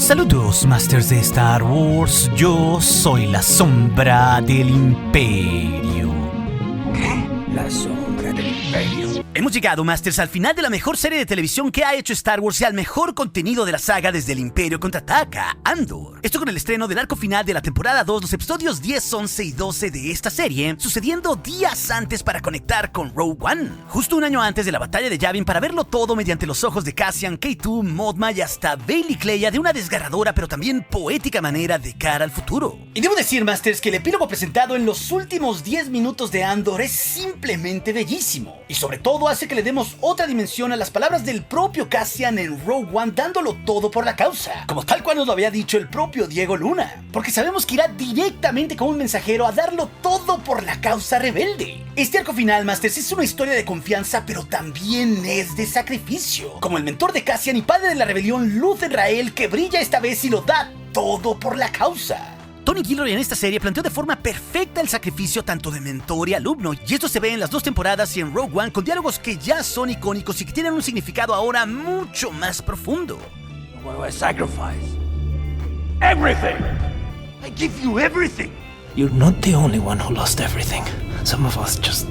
Saludos, Masters de Star Wars. Yo soy la sombra del Imperio. ¿Qué? La sombra del Imperio. Hemos llegado, Masters, al final de la mejor serie de televisión que ha hecho Star Wars y al mejor contenido de la saga desde el Imperio Contraataca, Andor. Esto con el estreno del arco final de la temporada 2, los episodios 10, 11 y 12 de esta serie, sucediendo días antes para conectar con Rogue One. Justo un año antes de la batalla de Yavin, para verlo todo mediante los ojos de Cassian, K2, Moth Ma y hasta Bailey Cleia de una desgarradora pero también poética manera de cara al futuro. Y debo decir, Masters, que el epílogo presentado en los últimos 10 minutos de Andor es simplemente bellísimo. Y sobre todo hace que le demos otra dimensión a las palabras del propio Cassian en Rogue One, dándolo todo por la causa, como tal cual nos lo había dicho el propio Diego Luna, porque sabemos que irá directamente como un mensajero a darlo todo por la causa rebelde. Este arco final, Masters, es una historia de confianza, pero también es de sacrificio, como el mentor de Cassian y padre de la rebelión, Luthen Rael, que brilla esta vez y lo da todo por la causa. Tony Gilroy en esta serie planteó de forma perfecta el sacrificio tanto de mentor y alumno, y esto se ve en las dos temporadas y en Rogue One, con diálogos que ya son icónicos y que tienen un significado ahora mucho más profundo. What do I sacrifice? Everything! I give you everything! You're not the only one who lost everything. Some of us just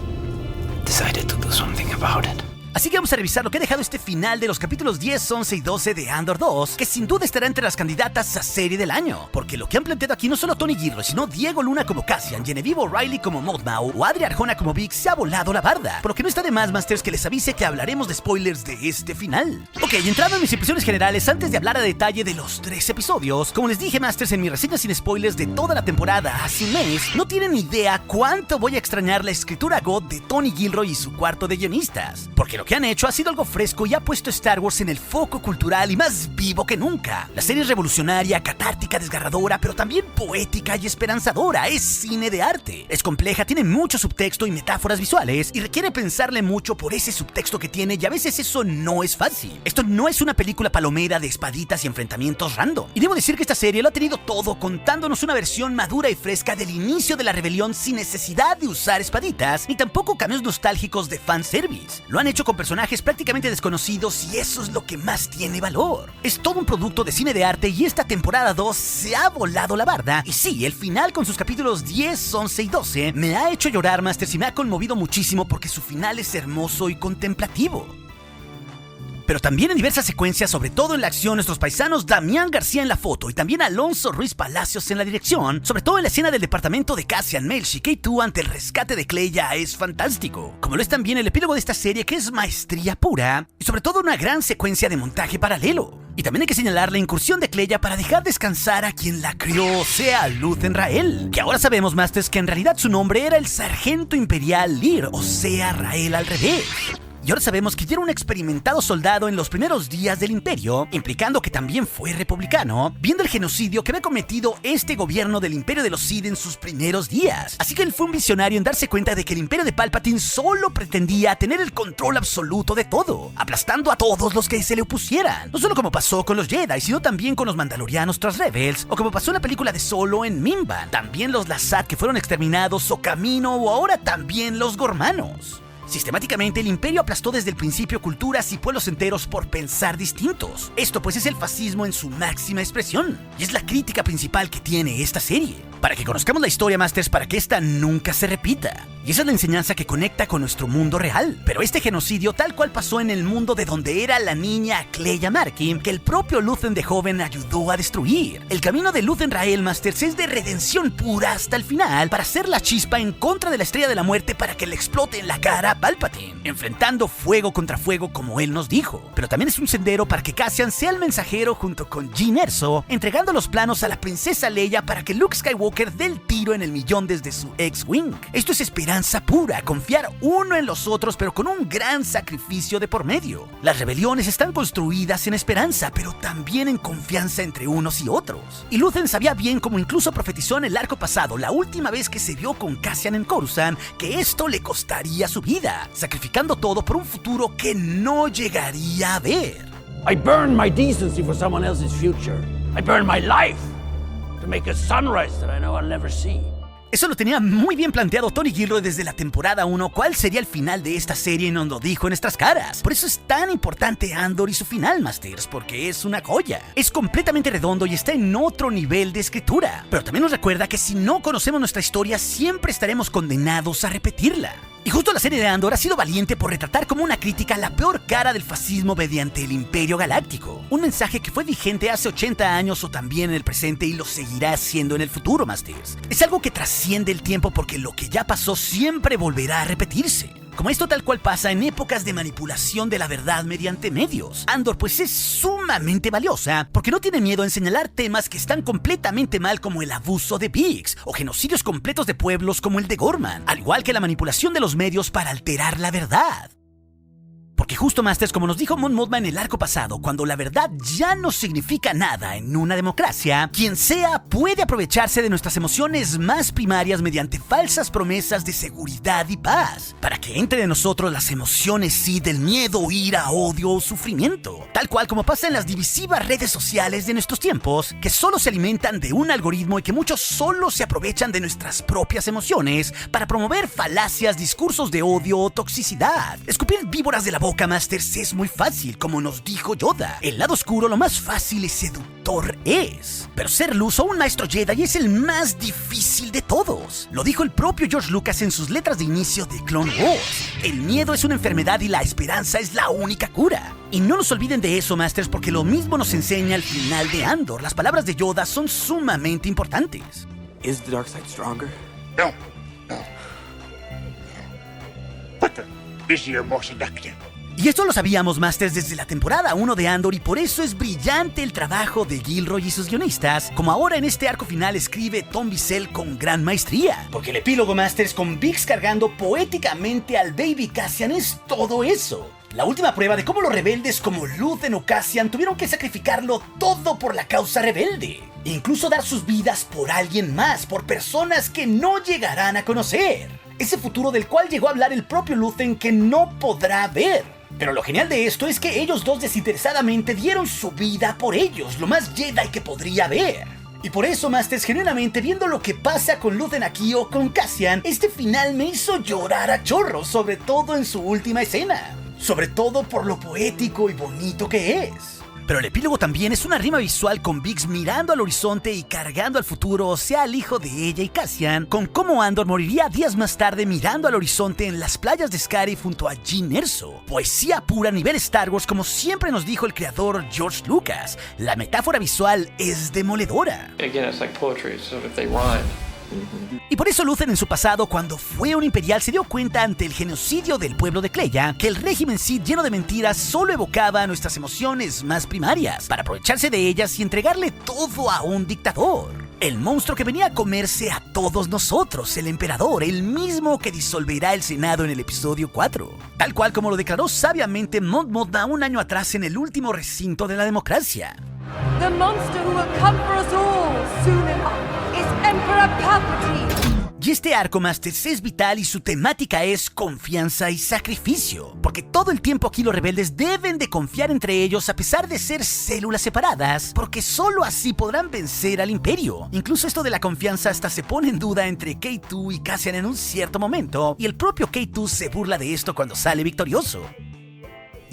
decided to do something about it. Así que vamos a revisar lo que ha dejado este final de los capítulos 10, 11 y 12 de Andor 2, que sin duda estará entre las candidatas a serie del año, porque lo que han planteado aquí no solo Tony Gilroy, sino Diego Luna como Cassian, Genevieve O'Reilly como Moth Ma o Adria Arjona como Biggs se ha volado la barda, por lo que no está de más, Masters, que les avise que hablaremos de spoilers de este final. Ok, entrando en mis impresiones generales, antes de hablar a detalle de los 3 episodios, como les dije, Masters, en mi reseña sin spoilers de toda la temporada hace un mes, no tienen idea cuánto voy a extrañar la escritura God de Tony Gilroy y su cuarto de guionistas, porque lo que han hecho ha sido algo fresco y ha puesto Star Wars en el foco cultural y más vivo que nunca. La serie es revolucionaria, catártica, desgarradora, pero también poética y esperanzadora. Es cine de arte. Es compleja, tiene mucho subtexto y metáforas visuales y requiere pensarle mucho por ese subtexto que tiene, y a veces eso no es fácil. Esto no es una película palomera de espaditas y enfrentamientos random. Y debo decir que esta serie lo ha tenido todo, contándonos una versión madura y fresca del inicio de la rebelión sin necesidad de usar espaditas, ni tampoco cameos nostálgicos de fanservice. Lo han hecho con personajes prácticamente desconocidos y eso es lo que más tiene valor. Es todo un producto de cine de arte y esta temporada 2 se ha volado la barda. Y sí, el final con sus capítulos 10, 11 y 12 me ha hecho llorar, Masters, y me ha conmovido muchísimo porque su final es hermoso y contemplativo. Pero también en diversas secuencias, sobre todo en la acción, nuestros paisanos Damián García en la foto y también Alonso Ruiz Palacios en la dirección, sobre todo en la escena del departamento de Cassian, Melch y K2 ante el rescate de Cleia, es fantástico. Como lo es también el epílogo de esta serie, que es maestría pura, y sobre todo una gran secuencia de montaje paralelo. Y también hay que señalar la incursión de Cleia para dejar descansar a quien la crió, o sea, Luthen Rael, que ahora sabemos, Masters, que en realidad su nombre era el Sargento Imperial Lear, o sea, Rael al revés. Y ahora sabemos que ya era un experimentado soldado en los primeros días del Imperio, implicando que también fue republicano, viendo el genocidio que había cometido este gobierno del Imperio de los Sith en sus primeros días. Así que él fue un visionario en darse cuenta de que el Imperio de Palpatine solo pretendía tener el control absoluto de todo, aplastando a todos los que se le opusieran. No solo como pasó con los Jedi, sino también con los Mandalorianos tras Rebels, o como pasó en la película de Solo en Mimban, también los Lasat que fueron exterminados, o Camino, o ahora también los Gormanos. Sistemáticamente el Imperio aplastó desde el principio culturas y pueblos enteros por pensar distintos. Esto pues es el fascismo en su máxima expresión, y es la crítica principal que tiene esta serie. Para que conozcamos la historia, Masters, para que esta nunca se repita. Y esa es la enseñanza que conecta con nuestro mundo real. Pero este genocidio tal cual pasó en el mundo de donde era la niña Cleia Markin, que el propio Luthen de joven ayudó a destruir. El camino de Luthen Rael, Masters, es de redención pura hasta el final, para hacer la chispa en contra de la Estrella de la Muerte para que le explote en la cara a Palpatine, enfrentando fuego contra fuego como él nos dijo. Pero también es un sendero para que Cassian sea el mensajero junto con Jyn Erso, entregando los planos a la princesa Leia para que Luke Skywalker dé el tiro en el millón desde su X-Wing. Esto es esperanza pura, confiar uno en los otros pero con un gran sacrificio de por medio. Las rebeliones están construidas en esperanza, pero también en confianza entre unos y otros. Y Luthen sabía bien, como incluso profetizó en el arco pasado, la última vez que se vio con Cassian en Coruscant, que esto le costaría su vida, sacrificando todo por un futuro que no llegaría a ver. I burn my decency for someone else's future. I burn my life to make a sunrise that I know I'll never see. Eso lo tenía muy bien planteado Tony Gilroy desde la temporada 1, cuál sería el final de esta serie y nos lo dijo en nuestras caras. Por eso es tan importante Andor y su final, Masters, porque es una joya. Es completamente redondo y está en otro nivel de escritura. Pero también nos recuerda que si no conocemos nuestra historia, siempre estaremos condenados a repetirla. Y justo la serie de Andor ha sido valiente por retratar como una crítica la peor cara del fascismo mediante el Imperio Galáctico. Un mensaje que fue vigente hace 80 años o también en el presente y lo seguirá siendo en el futuro, Masters. Es algo que trasciende el tiempo porque lo que ya pasó siempre volverá a repetirse. Como esto tal cual pasa en épocas de manipulación de la verdad mediante medios. Andor pues es sumamente valiosa porque no tiene miedo en señalar temas que están completamente mal como el abuso de Biggs o genocidios completos de pueblos como el de Gorman, al igual que la manipulación de los medios para alterar la verdad. Porque justo, Masters, como nos dijo Mon Mothma en el arco pasado, cuando la verdad ya no significa nada en una democracia, quien sea puede aprovecharse de nuestras emociones más primarias mediante falsas promesas de seguridad y paz, para que entre en nosotros las emociones sí del miedo, ira, odio o sufrimiento, tal cual como pasa en las divisivas redes sociales de nuestros tiempos, que solo se alimentan de un algoritmo y que muchos solo se aprovechan de nuestras propias emociones para promover falacias, discursos de odio o toxicidad. Escupir víboras de la boca, Masters, es muy fácil, como nos dijo Yoda. El lado oscuro lo más fácil y seductor es. Pero ser luz o un maestro Jedi es el más difícil de todos. Lo dijo el propio George Lucas en sus letras de inicio de Clone Wars. El miedo es una enfermedad y la esperanza es la única cura. Y no nos olviden de eso, Masters, porque lo mismo nos enseña al final de Andor. Las palabras de Yoda son sumamente importantes. Is the dark side stronger? No. But the easier, more seductive. Y esto lo sabíamos, Masters, desde la temporada 1 de Andor, y por eso es brillante el trabajo de Gilroy y sus guionistas, como ahora en este arco final escribe Tom Wiesel con gran maestría. Porque el epílogo, Masters, con Biggs cargando poéticamente al Baby Cassian es todo eso. La última prueba de cómo los rebeldes como Luthen o Cassian tuvieron que sacrificarlo todo por la causa rebelde. E incluso dar sus vidas por alguien más, por personas que no llegarán a conocer. Ese futuro del cual llegó a hablar el propio Luthen que no podrá ver. Pero lo genial de esto es que ellos dos desinteresadamente dieron su vida por ellos, lo más Jedi que podría haber. Y por eso, Masters, genuinamente viendo lo que pasa con Luthen aquí o con Cassian, este final me hizo llorar a chorros, sobre todo en su última escena. Sobre todo por lo poético y bonito que es. Pero el epílogo también es una rima visual con Biggs mirando al horizonte y cargando al futuro, o sea, al hijo de ella y Cassian, con cómo Andor moriría días más tarde mirando al horizonte en las playas de Scarif junto a Jyn Erso. Poesía pura a nivel Star Wars, como siempre nos dijo el creador George Lucas. La metáfora visual es demoledora. Again, it's like poetry, so if they rhyme. Y por eso Luthen en su pasado, cuando fue un imperial, se dio cuenta ante el genocidio del pueblo de Kleya que el régimen Sith lleno de mentiras solo evocaba nuestras emociones más primarias para aprovecharse de ellas y entregarle todo a un dictador. El monstruo que venía a comerse a todos nosotros, el emperador, el mismo que disolverá el Senado en el episodio 4. Tal cual como lo declaró sabiamente Mon Mothma un año atrás en el último recinto de la democracia. The monster who will come for us all soon enough is Emperor Palpatine. Y este arco, Masters, es vital y su temática es confianza y sacrificio. Porque todo el tiempo aquí los rebeldes deben de confiar entre ellos a pesar de ser células separadas, porque solo así podrán vencer al Imperio. Incluso esto de la confianza hasta se pone en duda entre K2 y Cassian en un cierto momento, y el propio K2 se burla de esto cuando sale victorioso.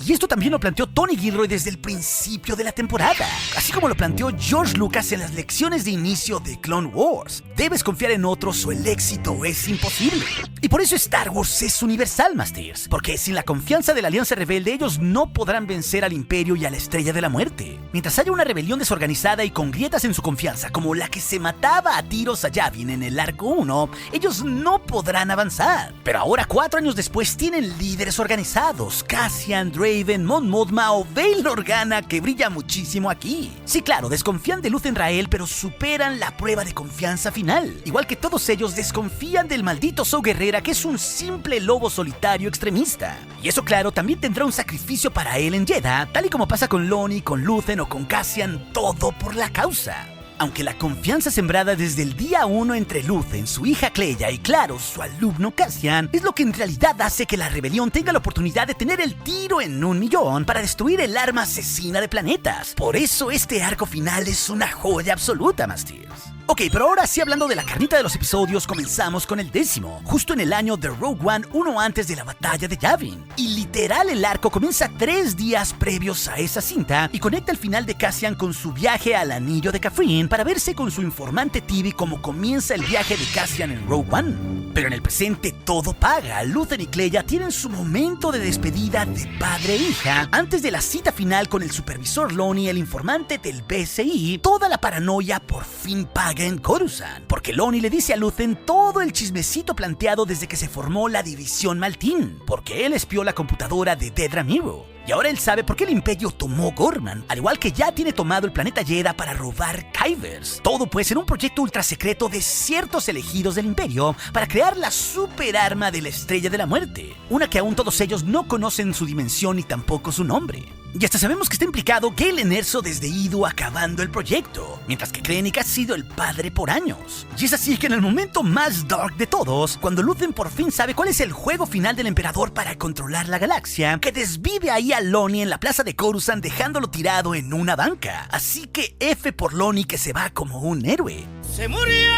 Y esto también lo planteó Tony Gilroy desde el principio de la temporada, así como lo planteó George Lucas en las lecciones de inicio de Clone Wars. Debes confiar en otros o el éxito es imposible. Y por eso Star Wars es universal, Masters, porque sin la confianza de la Alianza Rebelde ellos no podrán vencer al Imperio y a la Estrella de la Muerte. Mientras haya una rebelión desorganizada y con grietas en su confianza, como la que se mataba a tiros a Yavin en el arco 1, ellos no podrán avanzar. Pero ahora, 4 años después, tienen líderes organizados, Cassian, Draven, Mon Mothma o Bail Organa, que brilla muchísimo aquí. Sí, claro, desconfían de Luthen Rael, pero superan la prueba de confianza final. Igual que todos ellos desconfían del maldito Saw Gerrera, que es un simple lobo solitario extremista. Y eso, claro, también tendrá un sacrificio para él en Jedha, tal y como pasa con Loni, con Luthen o con Cassian, todo por la causa. Aunque la confianza sembrada desde el día 1 entre Luthen, su hija Kleya y claro, su alumno Cassian, es lo que en realidad hace que la rebelión tenga la oportunidad de tener el tiro en 1.000.000 para destruir el arma asesina de planetas. Por eso este arco final es una joya absoluta, Mastirs. Ok, pero ahora sí, hablando de la carnita de los episodios, comenzamos con el 10º, justo en el año de Rogue One, uno antes de la batalla de Yavin. Y literal el arco comienza 3 días previos a esa cinta y conecta el final de Cassian con su viaje al anillo de Kafrene para verse con su informante Tibi como comienza el viaje de Cassian en Rogue One. Pero en el presente todo paga. Luthen y Kleya tienen su momento de despedida de padre e hija antes de la cita final con el supervisor Loni, el informante del BSI. Toda la paranoia por fin paga en Coruscant, porque Loni le dice a Luthen todo el chismecito planteado desde que se formó la División Maltin, porque él espió la computadora de Dedra Meero. Y ahora él sabe por qué el Imperio tomó Gorman, al igual que ya tiene tomado el planeta Jedha para robar Kyvers. Todo pues en un proyecto ultra secreto de ciertos elegidos del Imperio para crear la super arma de la Estrella de la Muerte, una que aún todos ellos no conocen su dimensión ni tampoco su nombre. Y hasta sabemos que está implicado Galen Erso desde Idu acabando el proyecto, mientras que Krennic ha sido el padre por años. Y es así que en el momento más dark de todos, cuando Luthen por fin sabe cuál es el juego final del emperador para controlar la galaxia, que desvive ahí a Loni en la plaza de Coruscant dejándolo tirado en una banca. Así que F por Loni, que se va como un héroe. ¡Se murió!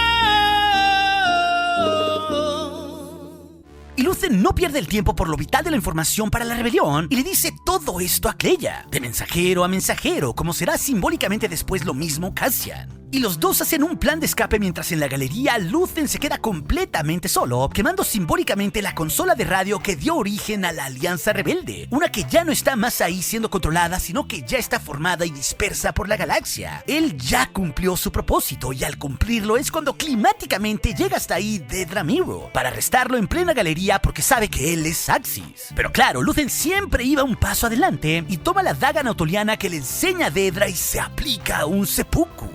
Y Luthen no pierde el tiempo por lo vital de la información para la rebelión y le dice todo esto a Kleya, de mensajero a mensajero, como será simbólicamente después lo mismo Cassian. Y los dos hacen un plan de escape mientras en la galería Luthen se queda completamente solo, quemando simbólicamente la consola de radio que dio origen a la Alianza Rebelde, una que ya no está más ahí siendo controlada, sino que ya está formada y dispersa por la galaxia. Él ya cumplió su propósito y al cumplirlo es cuando climáticamente llega hasta ahí Dedra Meero para arrestarlo en plena galería porque sabe que él es Axis. Pero claro, Luthen siempre iba un paso adelante y toma la daga nautoliana que le enseña a Dedra y se aplica un seppuku.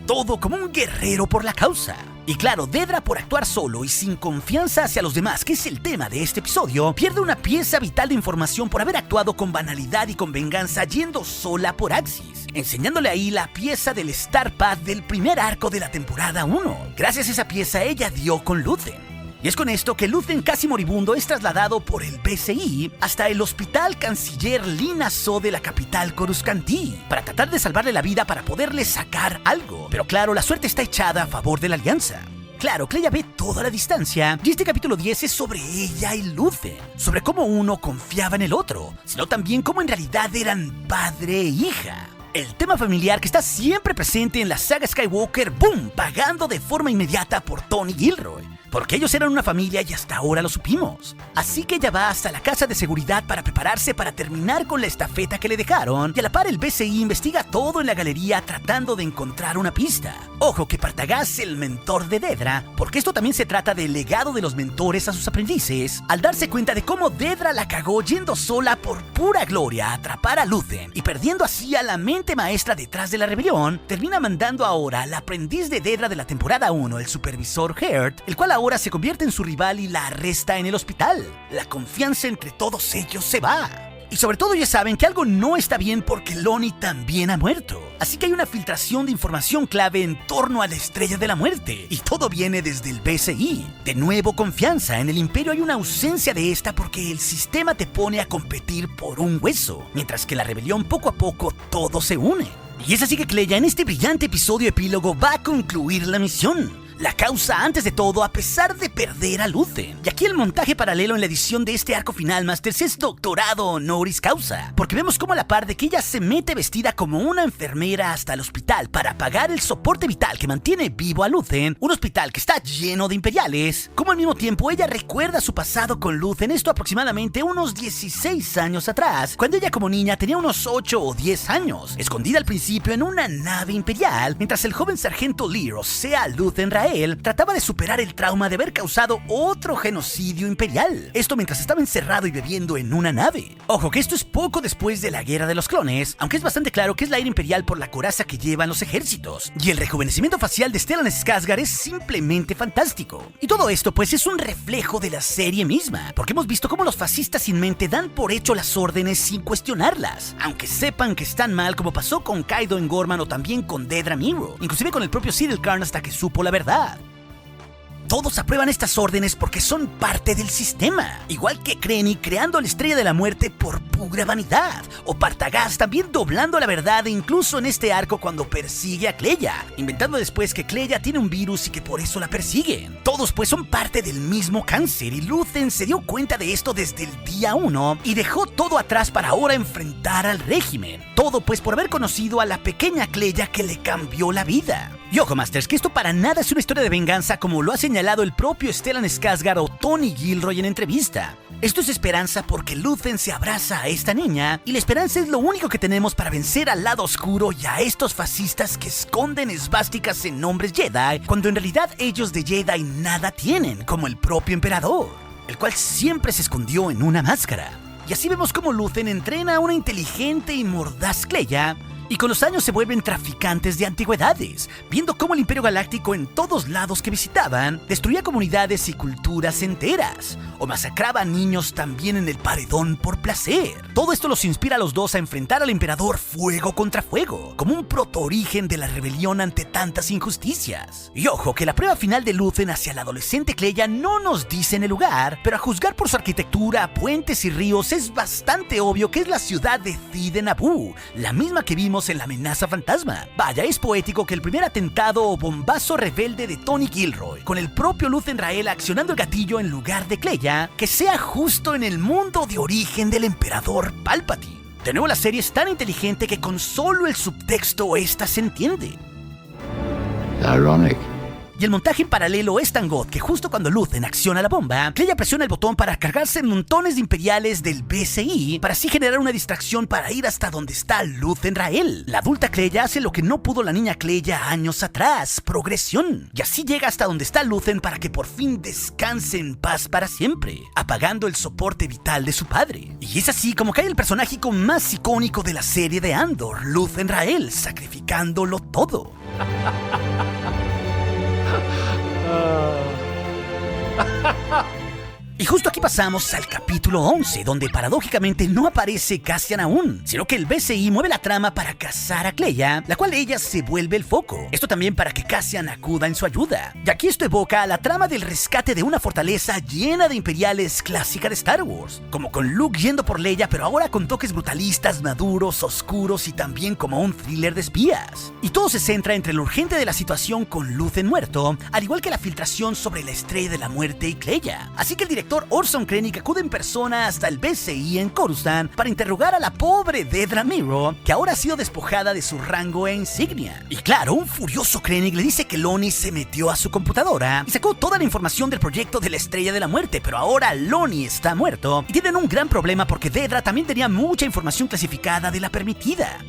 Todo como un guerrero por la causa. Y claro, Dedra, por actuar solo y sin confianza hacia los demás, que es el tema de este episodio, pierde una pieza vital de información por haber actuado con banalidad y con venganza yendo sola por Axis, enseñándole ahí la pieza del Star Path del primer arco de la temporada 1. Gracias a esa pieza ella dio con Luthen. Y es con esto que Luthen, casi moribundo, es trasladado por el BSI hasta el Hospital Canciller Lina So de la capital Coruscantí para tratar de salvarle la vida para poderle sacar algo. Pero claro, la suerte está echada a favor de la Alianza. Claro, Kleya ve toda la distancia y este capítulo 10 es sobre ella y Luthen, sobre cómo uno confiaba en el otro, sino también cómo en realidad eran padre e hija. El tema familiar que está siempre presente en la saga Skywalker, ¡boom!, pagando de forma inmediata por Tony Gilroy. Porque ellos eran una familia y hasta ahora lo supimos. Así que ella va hasta la casa de seguridad para prepararse para terminar con la estafeta que le dejaron. Y a la par el BSI investiga todo en la galería tratando de encontrar una pista. Ojo que Partagaz, el mentor de Dedra, porque esto también se trata del legado de los mentores a sus aprendices, al darse cuenta de cómo Dedra la cagó yendo sola por pura gloria a atrapar a Luthen y perdiendo así a la mente maestra detrás de la rebelión, termina mandando ahora al aprendiz de Dedra de la temporada 1, el supervisor Heard, el cual ahora se convierte en su rival y la arresta en el hospital. La confianza entre todos ellos se va. Y sobre todo ya saben que algo no está bien porque Loni también ha muerto. Así que hay una filtración de información clave en torno a la Estrella de la Muerte. Y todo viene desde el BSI. De nuevo confianza. En el Imperio hay una ausencia de esta porque el sistema te pone a competir por un hueso. Mientras que la rebelión poco a poco todo se une. Y es así que Kleya en este brillante episodio epílogo va a concluir la misión. La causa antes de todo a pesar de perder a Luthen. Y aquí el montaje paralelo en la edición de este arco final Masters es doctorado honoris causa, porque vemos cómo a la par de que ella se mete vestida como una enfermera hasta el hospital para pagar el soporte vital que mantiene vivo a Luthen, un hospital que está lleno de imperiales, como al mismo tiempo ella recuerda su pasado con Luthen, esto aproximadamente unos 16 años atrás, cuando ella como niña tenía unos 8 o 10 años, escondida al principio en una nave imperial, mientras el joven sargento Lear, o sea Luthen Rael, Rael trataba de superar el trauma de haber causado otro genocidio imperial. Esto mientras estaba encerrado y bebiendo en una nave. Ojo que esto es poco después de la Guerra de los Clones, aunque es bastante claro que es la era imperial por la coraza que llevan los ejércitos. Y el rejuvenecimiento facial de Stellan Skarsgård es simplemente fantástico. Y todo esto pues es un reflejo de la serie misma, porque hemos visto cómo los fascistas sin mente dan por hecho las órdenes sin cuestionarlas, aunque sepan que están mal, como pasó con Kaido en Gorman o también con Dedra Meero, inclusive con el propio Cyril Karn hasta que supo la verdad. Todos aprueban estas órdenes porque son parte del sistema, igual que Krennic creando la Estrella de la Muerte por pura vanidad, o Partagaz también doblando la verdad, e incluso en este arco cuando persigue a Kleya, inventando después que Kleya tiene un virus y que por eso la persiguen. Todos pues son parte del mismo cáncer, y Luthen se dio cuenta de esto desde el día 1 y dejó todo atrás para ahora enfrentar al régimen. Todo pues por haber conocido a la pequeña Kleya que le cambió la vida. Y ojo, Masters, que esto para nada es una historia de venganza como lo ha señalado el propio Stellan Skarsgård o Tony Gilroy en entrevista. Esto es esperanza porque Luthen se abraza a esta niña y la esperanza es lo único que tenemos para vencer al lado oscuro y a estos fascistas que esconden esvásticas en nombres Jedi cuando en realidad ellos de Jedi nada tienen, como el propio emperador, el cual siempre se escondió en una máscara. Y así vemos cómo Luthen entrena a una inteligente y mordaz Kleya, y con los años se vuelven traficantes de antigüedades, viendo cómo el Imperio Galáctico en todos lados que visitaban destruía comunidades y culturas enteras, o masacraba a niños también en el paredón por placer. Todo esto los inspira a los dos a enfrentar al Emperador fuego contra fuego, como un protoorigen de la rebelión ante tantas injusticias. Y ojo que la prueba final de Luthen hacia la adolescente Kleya no nos dice en el lugar, pero a juzgar por su arquitectura, puentes y ríos es bastante obvio que es la ciudad de Thide Naboo, la misma que vimos en La Amenaza Fantasma. Vaya, es poético que el primer atentado o bombazo rebelde de Tony Gilroy, con el propio Luthen Rael accionando el gatillo en lugar de Kleya, que sea justo en el mundo de origen del Emperador Palpatine. De nuevo, la serie es tan inteligente que con solo el subtexto esta se entiende. Ironic. Y el montaje en paralelo es tan god que justo cuando Luthen acciona la bomba, Kleya presiona el botón para cargarse montones de imperiales del BCI para así generar una distracción para ir hasta donde está Luthen Rael. La adulta Kleya hace lo que no pudo la niña Kleya años atrás, progresión. Y así llega hasta donde está Luthen para que por fin descanse en paz para siempre, apagando el soporte vital de su padre. Y es así como cae el personaje más icónico de la serie de Andor, Luthen Rael, sacrificándolo todo. Y justo aquí pasamos al capítulo 11, donde paradójicamente no aparece Cassian aún, sino que el BCI mueve la trama para cazar a Kleya, la cual ella se vuelve el foco. Esto también para que Cassian acuda en su ayuda. Y aquí esto evoca la trama del rescate de una fortaleza llena de imperiales clásica de Star Wars, como con Luke yendo por Leia, pero ahora con toques brutalistas, maduros, oscuros y también como un thriller de espías. Y todo se centra entre lo urgente de la situación con Luthen muerto, al igual que la filtración sobre la Estrella de la Muerte y Kleya. Así que el director Orson Krennic acude en persona hasta el BCI en Coruscant para interrogar a la pobre Dedra Meero, que ahora ha sido despojada de su rango e insignia. Y claro, un furioso Krennic le dice que Loni se metió a su computadora y sacó toda la información del proyecto de la Estrella de la Muerte, pero ahora Loni está muerto y tienen un gran problema porque Dedra también tenía mucha información clasificada de la permitida.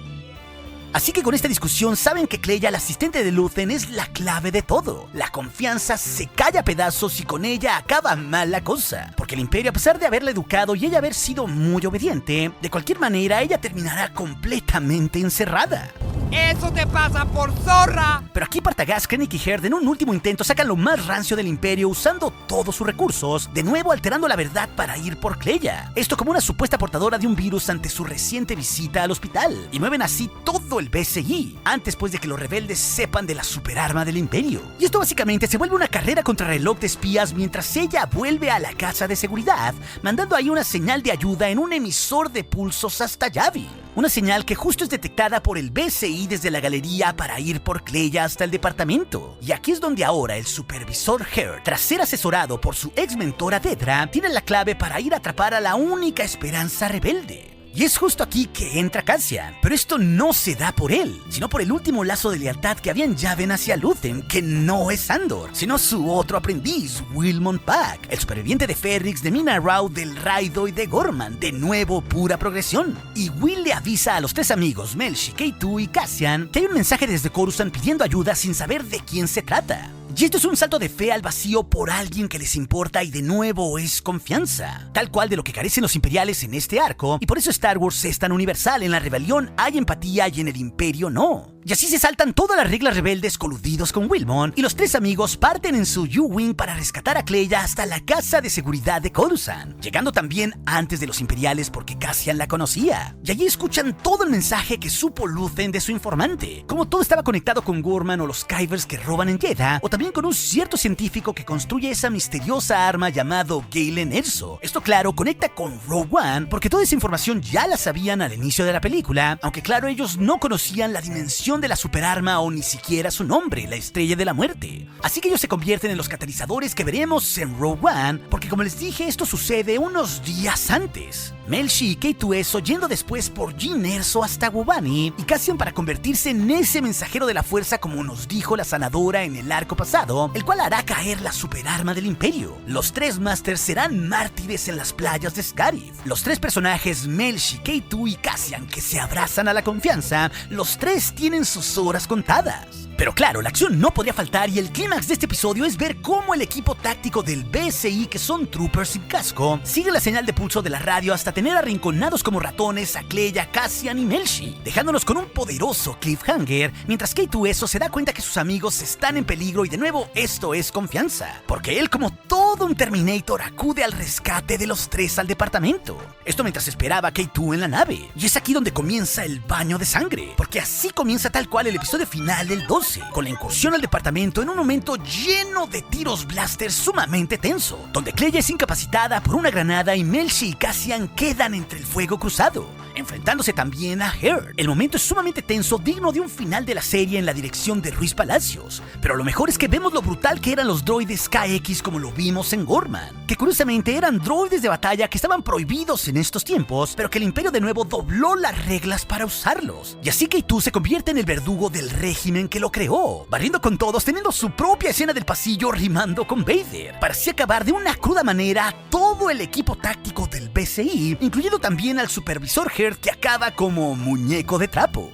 Así que con esta discusión saben que Kleya, la asistente de Luthen, es la clave de todo. La confianza se cae a pedazos y con ella acaba mal la cosa. Porque el Imperio, a pesar de haberla educado y ella haber sido muy obediente, de cualquier manera ella terminará completamente encerrada. ¡Eso te pasa por zorra! Pero aquí Partagaz, Krennic y Herd en un último intento sacan lo más rancio del Imperio usando todos sus recursos, de nuevo alterando la verdad para ir por Kleya. Esto como una supuesta portadora de un virus ante su reciente visita al hospital. Y mueven así todo el BCI, antes pues de que los rebeldes sepan de la superarma del Imperio. Y esto básicamente se vuelve una carrera contra reloj de espías mientras ella vuelve a la casa de seguridad, mandando ahí una señal de ayuda en un emisor de pulsos hasta Yavin. Una señal que justo es detectada por el BCI desde la galería para ir por Kleya hasta el departamento. Y aquí es donde ahora el supervisor Herd, tras ser asesorado por su ex mentora Dedra, tiene la clave para ir a atrapar a la única esperanza rebelde. Y es justo aquí que entra Cassian, pero esto no se da por él, sino por el último lazo de lealtad que había en Yavin hacia Luthen, que no es Andor, sino su otro aprendiz, Wilmon Pack, el superviviente de Ferrix, de Mina Rao, del Raido y de Gorman, de nuevo pura progresión. Y Will le avisa a los tres amigos, Melshi, K2 y Cassian, que hay un mensaje desde Coruscant pidiendo ayuda sin saber de quién se trata. Y esto es un salto de fe al vacío por alguien que les importa y de nuevo es confianza, tal cual de lo que carecen los imperiales en este arco, y por eso Star Wars es tan universal. En la rebelión hay empatía y en el imperio no. Y así se saltan todas las reglas rebeldes coludidos con Wilmot, y los tres amigos parten en su U-Wing para rescatar a Kleya hasta la casa de seguridad de Coruscant, llegando también antes de los imperiales porque Cassian la conocía. Y allí escuchan todo el mensaje que supo Luthen de su informante, como todo estaba conectado con Gorman o los Kyvers que roban en Jedha, o también con un cierto científico que construye esa misteriosa arma llamado Galen Erso. Esto claro conecta con Rogue One porque toda esa información ya la sabían al inicio de la película, aunque claro ellos no conocían la dimensión de la superarma o ni siquiera su nombre, la Estrella de la Muerte. Así que ellos se convierten en los catalizadores que veremos en Rogue One, porque como les dije, esto sucede unos días antes. Melshi y K2SO yendo después por Jyn Erso hasta Wobani, y Cassian para convertirse en ese mensajero de la fuerza como nos dijo la sanadora en el arco pasado, el cual hará caer la superarma del imperio. Los tres Masters serán mártires en las playas de Scarif. Los tres personajes Melshi, K2 y Cassian que se abrazan a la confianza, los tres tienen sus horas contadas. Pero claro, la acción no podría faltar y el clímax de este episodio es ver cómo el equipo táctico del BSI, que son troopers sin casco, sigue la señal de pulso de la radio hasta tener arrinconados como ratones a Kleya, Cassian y Melshi, dejándonos con un poderoso cliffhanger, mientras K2SO se da cuenta que sus amigos están en peligro y de nuevo esto es confianza, porque él como todo un Terminator acude al rescate de los tres al departamento. Esto mientras esperaba a K2 en la nave, y es aquí donde comienza el baño de sangre, porque así comienza tal cual el episodio final del 12, con la incursión al departamento en un momento lleno de tiros blaster sumamente tenso, donde Kleya es incapacitada por una granada y Melshi y Cassian quedan entre el fuego cruzado, enfrentándose también a Heard. El momento es sumamente tenso, digno de un final de la serie en la dirección de Ruiz Palacios, pero lo mejor es que vemos lo brutal que eran los droides KX como lo vimos en Gorman, que curiosamente eran droides de batalla que estaban prohibidos en estos tiempos, pero que el imperio de nuevo dobló las reglas para usarlos, y así K2 se convierte en el verdugo del régimen que lo creó, barriendo con todos, teniendo su propia escena del pasillo rimando con Vader, para así acabar de una cruda manera a todo el equipo táctico del BSI, incluyendo también al supervisor Heard que acaba como muñeco de trapo.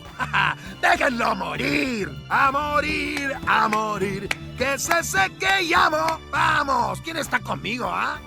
¡Déjenlo morir! ¡A morir! ¡A morir! ¡Que se seque y amo! ¡Vamos! ¿Quién está conmigo, ah?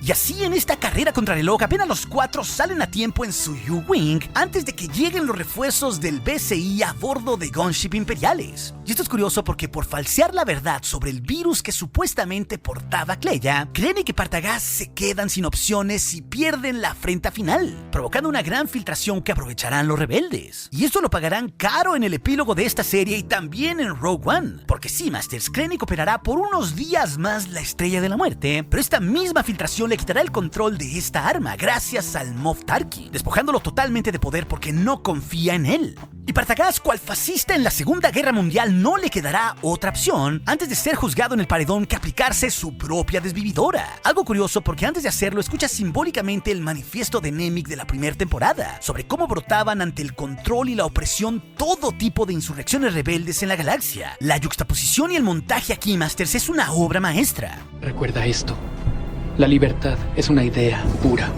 Y así en esta carrera contra reloj apenas los cuatro salen a tiempo en su U-Wing antes de que lleguen los refuerzos del BSI a bordo de gunship imperiales. Y esto es curioso porque por falsear la verdad sobre el virus que supuestamente portaba Kleya, Krennic y Partagaz se quedan sin opciones y pierden la afrenta final, provocando una gran filtración que aprovecharán los rebeldes. Y esto lo pagarán caro en el epílogo de esta serie y también en Rogue One, porque sí, Masters, Krennic operará por unos días más la Estrella de la Muerte, pero esta misma filtración le quitará el control de esta arma gracias al Moff Tarkin, despojándolo totalmente de poder porque no confía en él. Y Partagaz, cual fascista en la Segunda Guerra Mundial, no le quedará otra opción antes de ser juzgado en el paredón que aplicarse su propia desvividora. Algo curioso porque antes de hacerlo escucha simbólicamente el manifiesto de Nemik de la primera temporada sobre cómo brotaban ante el control y la opresión todo tipo de insurrecciones rebeldes en la galaxia. La yuxtaposición y el montaje aquí, Masters, es una obra maestra. Recuerda esto. La libertad es una idea pura.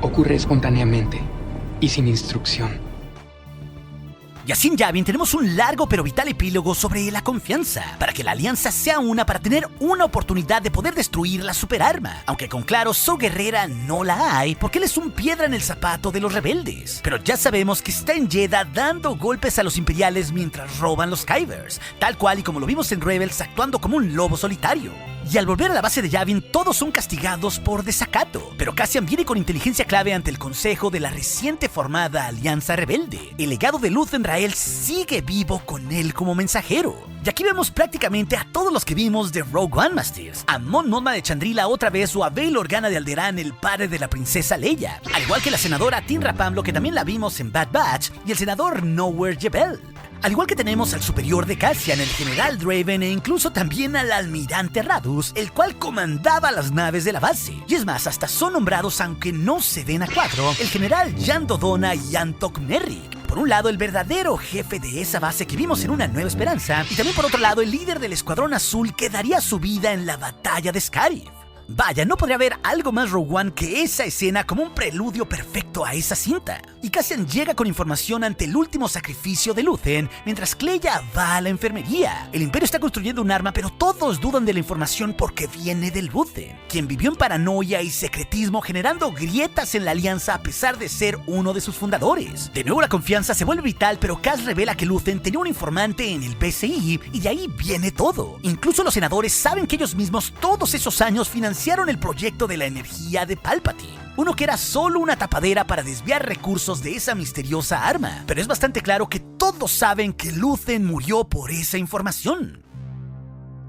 Ocurre espontáneamente y sin instrucción. Y así en Yavin tenemos un largo pero vital epílogo sobre la confianza, para que la alianza sea una para tener una oportunidad de poder destruir la superarma, aunque con claro So Guerrera no la hay porque él es un piedra en el zapato de los rebeldes, pero ya sabemos que está en Jedha dando golpes a los imperiales mientras roban los Kyvers, tal cual y como lo vimos en Rebels actuando como un lobo solitario. Y al volver a la base de Yavin, todos son castigados por desacato, pero Cassian viene con inteligencia clave ante el consejo de la reciente formada Alianza Rebelde. El legado de Luthen Rael sigue vivo con él como mensajero. Y aquí vemos prácticamente a todos los que vimos de Rogue One, Masters. A Mon Mothma de Chandrila otra vez o a Bail Organa de Alderaan, el padre de la princesa Leia. Al igual que la senadora Tinra Pamlo, que también la vimos en Bad Batch, y el senador Nowhere Jebel. Al igual que tenemos al superior de Cassian, el general Draven, e incluso también al almirante Radus, el cual comandaba las naves de la base. Y es más, hasta son nombrados, aunque no se ven a cuadro, el general Jan Dodona y Antok Merrick. Por un lado, el verdadero jefe de esa base que vimos en Una Nueva Esperanza, y también por otro lado, el líder del Escuadrón Azul que daría su vida en la batalla de Scarif. Vaya, no podría haber algo más Rogue One que esa escena como un preludio perfecto a esa cinta. Y Cassian llega con información ante el último sacrificio de Luthen, mientras Kleya va a la enfermería. El Imperio está construyendo un arma, pero todos dudan de la información porque viene de Luthen, quien vivió en paranoia y secretismo, generando grietas en la alianza a pesar de ser uno de sus fundadores. De nuevo la confianza se vuelve vital, pero Cass revela que Luthen tenía un informante en el PCI y de ahí viene todo. Incluso los senadores saben que ellos mismos todos esos años financiaron el proyecto de la energía de Palpatine, uno que era solo una tapadera para desviar recursos de esa misteriosa arma. Pero es bastante claro que todos saben que Luthen murió por esa información.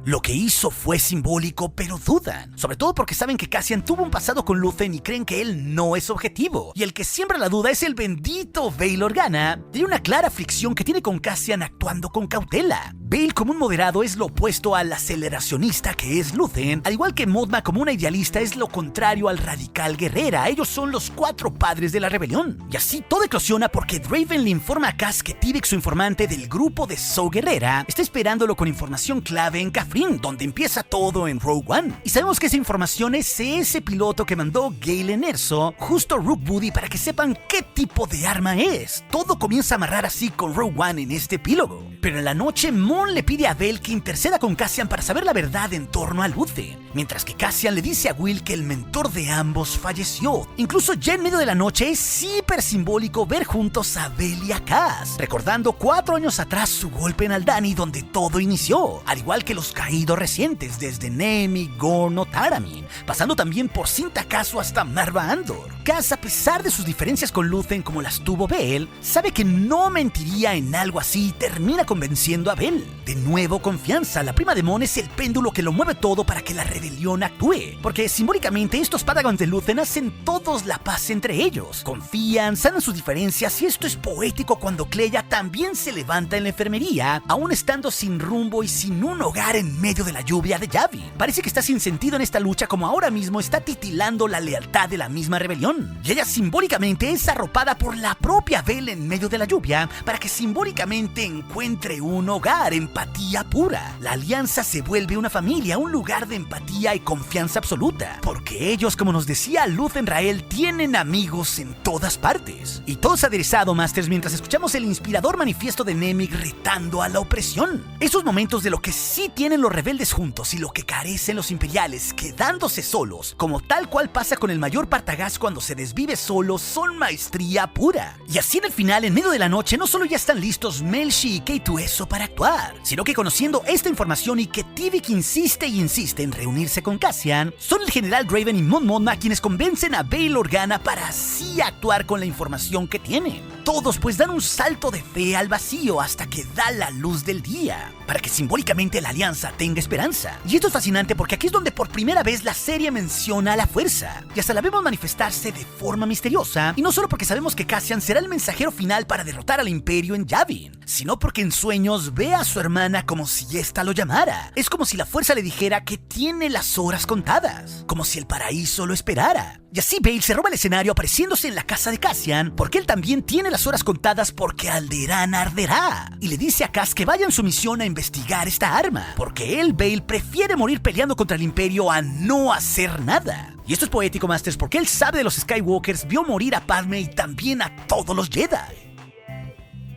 Lo que hizo fue simbólico, pero dudan, sobre todo porque saben que Cassian tuvo un pasado con Luthen y creen que él no es objetivo. Y el que siembra la duda es el bendito Bail Organa. Tiene una clara fricción que tiene con Cassian actuando con cautela. Bail como un moderado es lo opuesto al aceleracionista que es Luthen, al igual que Mothma como una idealista es lo contrario al radical guerrera. Ellos son los 4 padres de la rebelión. Y así todo eclosiona porque Draven le informa a Cass que Tibik, su informante del grupo de Saw Gerrera, está esperándolo con información clave en Kafrin, donde empieza todo en Rogue One. Y sabemos que esa información es ese piloto que mandó Galen Erso justo a Rook Booty para que sepan qué tipo de arma es. Todo comienza a amarrar así con Rogue One en este epílogo. Pero en la noche, Mon le pide a Bell que interceda con Cassian para saber la verdad en torno a Luthen, mientras que Cassian le dice a Will que el mentor de ambos falleció. Incluso ya en medio de la noche es hiper simbólico ver juntos a Bell y a Cass, recordando 4 años atrás su golpe en Aldhani donde todo inició, al igual que los caídos recientes desde Nemi, Gorn o Taramyn, pasando también por sin Takasu hasta Marva Andor. Cass, a pesar de sus diferencias con Luthen como las tuvo Bell, sabe que no mentiría en algo así y termina convenciendo a Bell. De nuevo confianza, la prima de Mon es el péndulo que lo mueve todo para que la rebelión actúe, porque simbólicamente estos Padawans de Luthen hacen todos la paz entre ellos, confían, sanan sus diferencias y esto es poético cuando Kleya también se levanta en la enfermería, aún estando sin rumbo y sin un hogar en medio de la lluvia de Yavin. Parece que está sin sentido en esta lucha, como ahora mismo está titilando la lealtad de la misma rebelión. Y ella simbólicamente es arropada por la propia Bell en medio de la lluvia para que simbólicamente encuentre un hogar, empatía pura. La alianza se vuelve una familia, un lugar de empatía y confianza absoluta, porque ellos, como nos decía Luthen Rael, tienen amigos en todas partes. Y todo se ha aderezado, Masters, mientras escuchamos el inspirador manifiesto de Nemik retando a la opresión. Esos momentos de lo que sí tienen los rebeldes juntos y lo que carecen los imperiales quedándose solos, como tal cual pasa con el mayor Partagaz cuando se desvive solo, son maestría pura. Y así en el final, en medio de la noche, no solo ya están listos Melshi y K2SO para actuar, sino que conociendo esta información y que Tibik insiste y insiste en reunirse con Cassian, son el general Draven y Mon Mothma quienes convencen a Bail Organa para así actuar con la información que tienen. Todos pues dan un salto de fe al vacío hasta que da la luz del día, para que simbólicamente la alianza tenga esperanza. Y esto es fascinante porque aquí es donde por primera vez la serie menciona a la fuerza, y hasta la vemos manifestarse de forma misteriosa, y no solo porque sabemos que Cassian será el mensajero final para derrotar al Imperio en Yavin, sino porque en sueños ve a su hermana como si ésta lo llamara. Es como si la fuerza le dijera que tiene las horas contadas, como si el paraíso lo esperara. Y así Bail se roba el escenario apareciéndose en la casa de Cassian, porque él también tiene las horas contadas porque Alderaan arderá. Y le dice a Cass que vaya en su misión a investigar esta arma, porque él, Bail, prefiere morir peleando contra el Imperio a no hacer nada. Y esto es poético, Masters, porque él sabe de los Skywalkers, vio morir a Padme y también a todos los Jedi.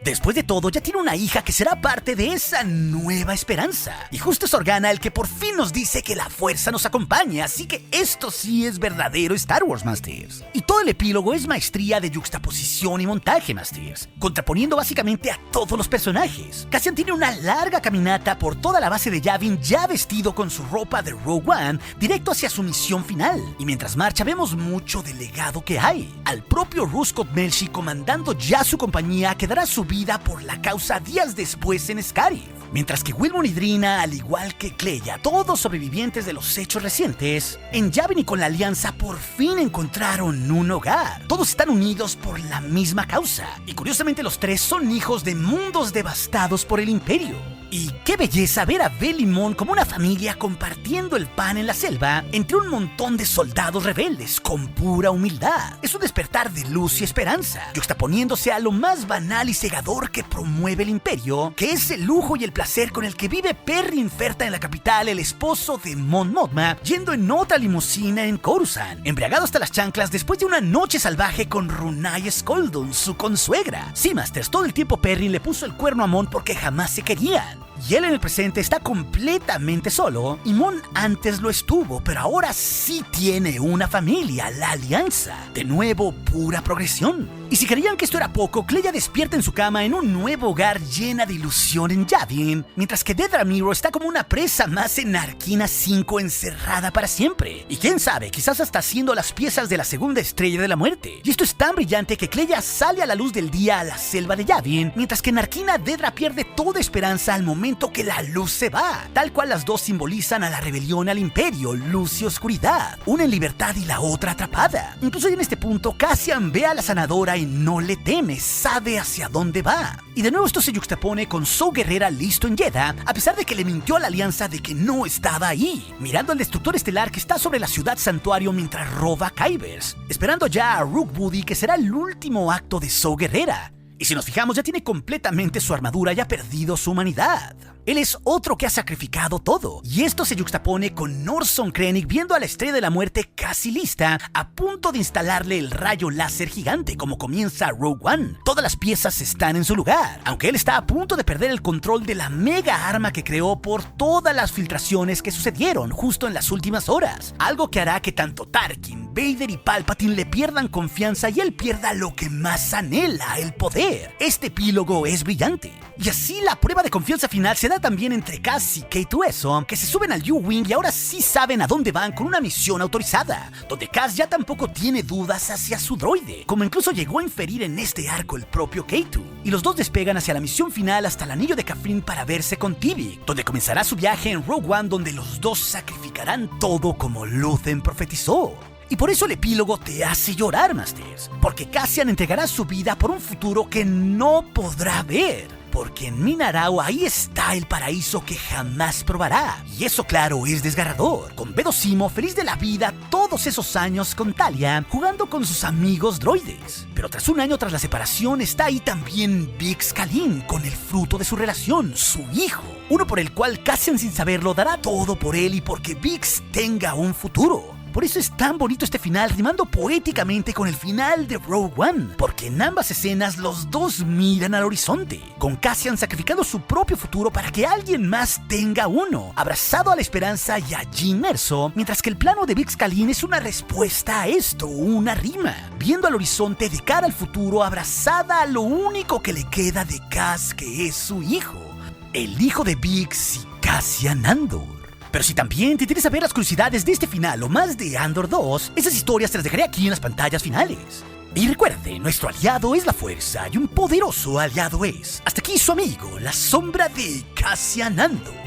Después de todo, ya tiene una hija que será parte de esa nueva esperanza. Y justo es Organa el que por fin nos dice que la fuerza nos acompaña, así que esto sí es verdadero Star Wars, Masters. Y todo el epílogo es maestría de yuxtaposición y montaje, Masters, contraponiendo básicamente a todos los personajes. Cassian tiene una larga caminata por toda la base de Yavin ya vestido con su ropa de Rogue One, directo hacia su misión final. Y mientras marcha vemos mucho del legado que hay. Al propio Ruskot Melshi comandando ya su compañía que dará su vida por la causa días después en Scarif. Mientras que Wilmon y Drina, al igual que Kleya, todos sobrevivientes de los hechos recientes, en Yavin y con la Alianza por fin encontraron un hogar. Todos están unidos por la misma causa. Y curiosamente los tres son hijos de mundos devastados por el Imperio. Y qué belleza ver a Bell y Mon como una familia compartiendo el pan en la selva entre un montón de soldados rebeldes con pura humildad. Es un despertar de luz y esperanza, juxtaponiéndose a lo más banal y cegador que promueve el imperio, que es el lujo y el placer con el que vive Perrin Ferta en la capital, el esposo de Mon Mothma, yendo en otra limusina en Coruscant, embriagado hasta las chanclas después de una noche salvaje con Runai Skoldun, su consuegra. Sí, Masters, todo el tiempo Perrin le puso el cuerno a Mon porque jamás se querían. Y él en el presente está completamente solo, y Mon antes lo estuvo, pero ahora sí tiene una familia, la Alianza. De nuevo, pura progresión. Y si creían que esto era poco, Kleya despierta en su cama en un nuevo hogar llena de ilusión en Yavin, mientras que Dedra Meero está como una presa más en Narkina 5 encerrada para siempre. Y quién sabe, quizás hasta haciendo las piezas de la segunda estrella de la muerte. Y esto es tan brillante que Kleya sale a la luz del día a la selva de Yavin, mientras que en Narkina Dedra pierde toda esperanza al momento que la luz se va. Tal cual las dos simbolizan a la rebelión al imperio, luz y oscuridad, una en libertad y la otra atrapada. Incluso en este punto Cassian ve a la sanadora y no le teme, sabe hacia dónde va. Y de nuevo esto se yuxtapone con Saw Gerrera listo en Jedha, a pesar de que le mintió a la Alianza de que no estaba ahí, mirando al destructor estelar que está sobre la ciudad santuario mientras roba Kyvers, esperando ya a Rook Booty, que será el último acto de Saw Gerrera. Y si nos fijamos, ya tiene completamente su armadura y ha perdido su humanidad. Él es otro que ha sacrificado todo. Y esto se yuxtapone con Orson Krennic viendo a la Estrella de la Muerte casi lista, a punto de instalarle el rayo láser gigante como comienza Rogue One. Todas las piezas están en su lugar, aunque él está a punto de perder el control de la mega arma que creó por todas las filtraciones que sucedieron justo en las últimas horas. Algo que hará que tanto Tarkin, Vader y Palpatine le pierdan confianza y él pierda lo que más anhela, el poder. Este epílogo es brillante. Y así la prueba de confianza final se da también entre Kaz y K2SO, que se suben al U-Wing y ahora sí saben a dónde van con una misión autorizada, donde Kaz ya tampoco tiene dudas hacia su droide, como incluso llegó a inferir en este arco el propio K2. Y los dos despegan hacia la misión final hasta el anillo de Kafrin para verse con Tibik, donde comenzará su viaje en Rogue One, donde los dos sacrificarán todo como Luthen profetizó. Y por eso el epílogo te hace llorar, Masters, porque Cassian entregará su vida por un futuro que no podrá ver. Porque en Minarao ahí está el paraíso que jamás probará. Y eso, claro, es desgarrador. Con Bedo Simo feliz de la vida todos esos años con Talia, jugando con sus amigos droides. Pero tras un año tras la separación está ahí también Bix Kalin, con el fruto de su relación, su hijo. Uno por el cual Cassian sin saberlo dará todo por él y porque Bix tenga un futuro. Por eso es tan bonito este final, rimando poéticamente con el final de Rogue One, porque en ambas escenas los dos miran al horizonte, con Cassian sacrificando su propio futuro para que alguien más tenga uno, abrazado a la esperanza y allí inmerso, mientras que el plano de Bix Kalin es una respuesta a esto, una rima, viendo al horizonte de cara al futuro, abrazada a lo único que le queda de Kaz, que es su hijo, el hijo de Bix y Cassian Andor. Pero si también te interesa ver las curiosidades de este final o más de Andor 2, esas historias te las dejaré aquí en las pantallas finales. Y recuerde, nuestro aliado es la fuerza y un poderoso aliado es. Hasta aquí su amigo, la sombra de Cassian Andor.